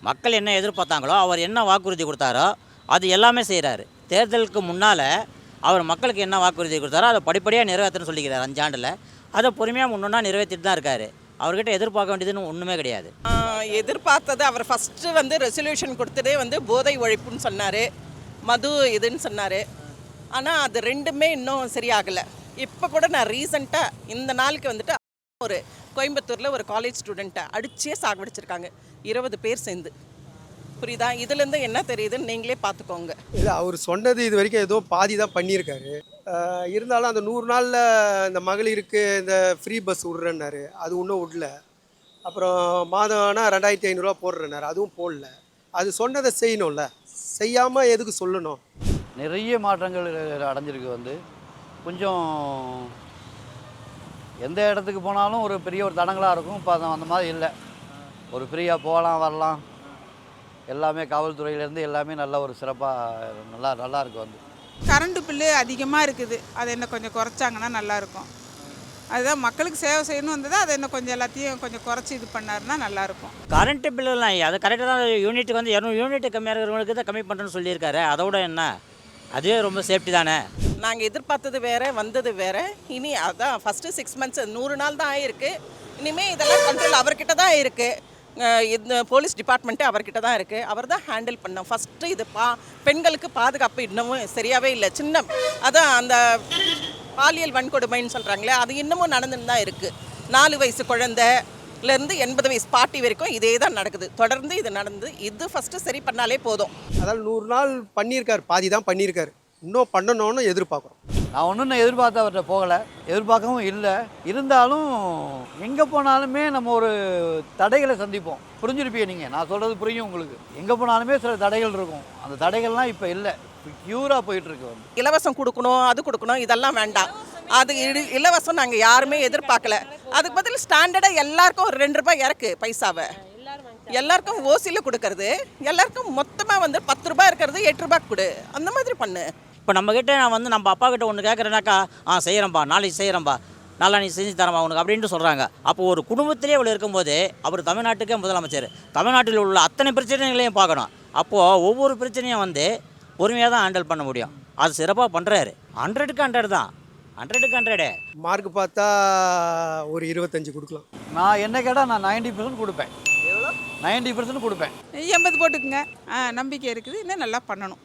மக்கள் என்ன எதிர்பார்த்தாங்களோ, அவர் என்ன வாக்குறுதி கொடுத்தாரோ அது எல்லாமே செய்கிறாரு. தேர்தலுக்கு முன்னால் அவர் மக்களுக்கு என்ன வாக்குறுதி கொடுத்தாரோ அதை படிப்படியாக நிறைவேற்றணும்னு சொல்லிக்கிறார் 5 ஆண்டில். அதை பொறுமையாக ஒன்றா நிறைவேற்றிட்டு தான் இருக்கார். அவர்கிட்ட எதிர்பார்க்க வேண்டியதுன்னு ஒன்றுமே கிடையாது. எதிர்பார்த்தது அவர் ஃபஸ்ட்டு வந்து ரெசல்யூஷன் கொடுத்ததே வந்து போதை ஒழிப்புன்னு சொன்னார், மது இதுன்னு சொன்னார். ஆனால் அது ரெண்டுமே இன்னும் சரியாகலை. இப்போ கூட நான் ரீசண்டாக இந்த நாளுக்கு வந்துட்டு ஒரு கோயம்புத்தூரில் ஒரு காலேஜ் ஸ்டூடெண்ட்டை அடிச்சே சாகடிச்சிருக்காங்க 20 பேர் சேர்ந்து. புரியுதா? இதுலேருந்து என்ன தெரியுதுன்னு நீங்களே பார்த்துக்கோங்க. இல்லை, அவர் சொன்னது இது வரைக்கும் ஏதோ பாதி தான் பண்ணியிருக்காரு. இருந்தாலும் அந்த 100 நாளில் இந்த மகளிருக்கு இந்த ஃப்ரீ பஸ் விட்றேன்னாரு, அது இன்னும் விடல. அப்புறம் மாதம் ஆனால் 2500 போடுறேன்னாரு, அதுவும் போடல. அது சொன்னதை செய்யணும்ல, செய்யாமல் எதுக்கு சொல்லணும்? நிறைய மாற்றங்கள் அடைஞ்சிருக்கு. கொஞ்சம் எந்த இடத்துக்கு போனாலும் ஒரு பெரிய ஒரு தடங்களாக இருக்கும். இப்போ அந்த மாதிரி இல்லை. ஒரு ஃப்ரீயாக போகலாம் வரலாம். எல்லாமே காவல்துறையிலேருந்து எல்லாமே நல்ல ஒரு சிறப்பாக நல்லா இருக்குது. கரண்ட்டு பில்லு அதிகமாக இருக்குது, அதை என்ன கொஞ்சம் குறைச்சாங்கன்னா நல்லாயிருக்கும். அதுதான் மக்களுக்கு சேவை செய்யணும் வந்தது, அதை என்ன கொஞ்சம் எல்லாத்தையும் கொஞ்சம் குறைச்சி இது பண்ணாருன்னா நல்லாயிருக்கும். கரண்ட்டு பில்லுலாம் அது கரெக்டாக தான். யூனிட்டுக்கு வந்து 200 யூனிட் கம்மியாக இருக்கிறவங்களுக்கு தான் கம்மி பண்ணுறேன்னு சொல்லியிருக்காரு. அதோட என்ன, அதுவே ரொம்ப சேஃப்டி தானே. நாங்கள் எதிர்பார்த்தது வேறு, வந்தது வேறு. இனி அதான் ஃபஸ்ட்டு 6 மந்த்ஸ் 100 நாள் தான் ஆகிருக்கு. இனிமேல் இதெல்லாம் கண்ட்ரோல் அவர்கிட்ட தான் இருக்குது. இந்த போலீஸ் டிபார்ட்மெண்ட்டு அவர்கிட்ட தான் இருக்குது. அவர் தான் ஹேண்டில் பண்ணோம். ஃபஸ்ட்டு இது பெண்களுக்கு பாதுகாப்பு இன்னமும் சரியாகவே இல்லை. அதான் அந்த பாலியல் வன்கொடுமைன்னு சொல்கிறாங்களே, அது இன்னமும் நடந்துன்னு தான் இருக்குது. 4 வயசு குழந்தைலேருந்து 80 வயசு பாட்டி வரைக்கும் இதே தான் நடக்குது. தொடர்ந்து இது நடந்து இது ஃபஸ்ட்டு சரி பண்ணாலே போதும். அதாவது 100 நாள் பண்ணியிருக்காரு, பாதி தான் பண்ணியிருக்காரு. இன்னும் பண்ணணும்னு எதிர்பார்க்குறோம். நான் ஒன்றும் எதிர்பார்த்து அவர்கிட்ட போகலை, எதிர்பார்க்கவும் இல்லை. இருந்தாலும் எங்கே போனாலுமே நம்ம ஒரு தடைகளை சந்திப்போம். புரிஞ்சிருப்பீங்க நீங்கள், நான் சொல்கிறது புரியும் உங்களுக்கு. எங்கே போனாலுமே சில தடைகள் இருக்கும். அந்த தடைகள்லாம் இப்போ இல்லை, க்யூராக போயிட்டுருக்கு. இலவசம் கொடுக்கணும், அது கொடுக்கணும், இதெல்லாம் வேண்டாம். அது இலவசம் நாங்கள் யாருமே எதிர்பார்க்கல. அதுக்கு பதில் ஸ்டாண்டர்டாக எல்லாருக்கும் ஒரு 2 ரூபாய் இறக்கு பைசாவை. எல்லாருக்கும் ஓசியில் கொடுக்கறது, எல்லாருக்கும் மொத்தமாக வந்து 10 ரூபாய் இருக்கிறது 8 ரூபாய்க்கு கொடு. அந்த மாதிரி பண்ணு. இப்போ நம்மக்கிட்ட நான் வந்து நம்ம அப்பா கிட்ட ஒன்று கேட்குறேனாக்கா, செய்கிறேன்ப்பா, நாளைக்கு செய்கிறேன்ப்பா, நாளா நீ செஞ்சு தரமா உனக்கு அப்படின்ட்டு சொல்கிறாங்க. அப்போது ஒரு குடும்பத்திலே இவ்வளோ இருக்கும்போது அவர் தமிழ்நாட்டுக்கே முதலமைச்சர், தமிழ்நாட்டில் உள்ள அத்தனை பிரச்சனைகளையும் பார்க்கணும். அப்போது ஒவ்வொரு பிரச்சனையும் வந்து பொறுமையாக தான் ஹேண்டில் பண்ண முடியும். அது சிறப்பாக பண்ணுறாரு. 100க்கு 100 தான், 100க்கு 100. மார்க் பார்த்தா ஒரு 25 கொடுக்கலாம். நான் என்ன கேட்டால் நான் 90% கொடுப்பேன். 90% கொடுப்பேன். 80 போட்டுக்குங்க. நம்பிக்கை இருக்குது, இன்னும் நல்லா பண்ணணும்.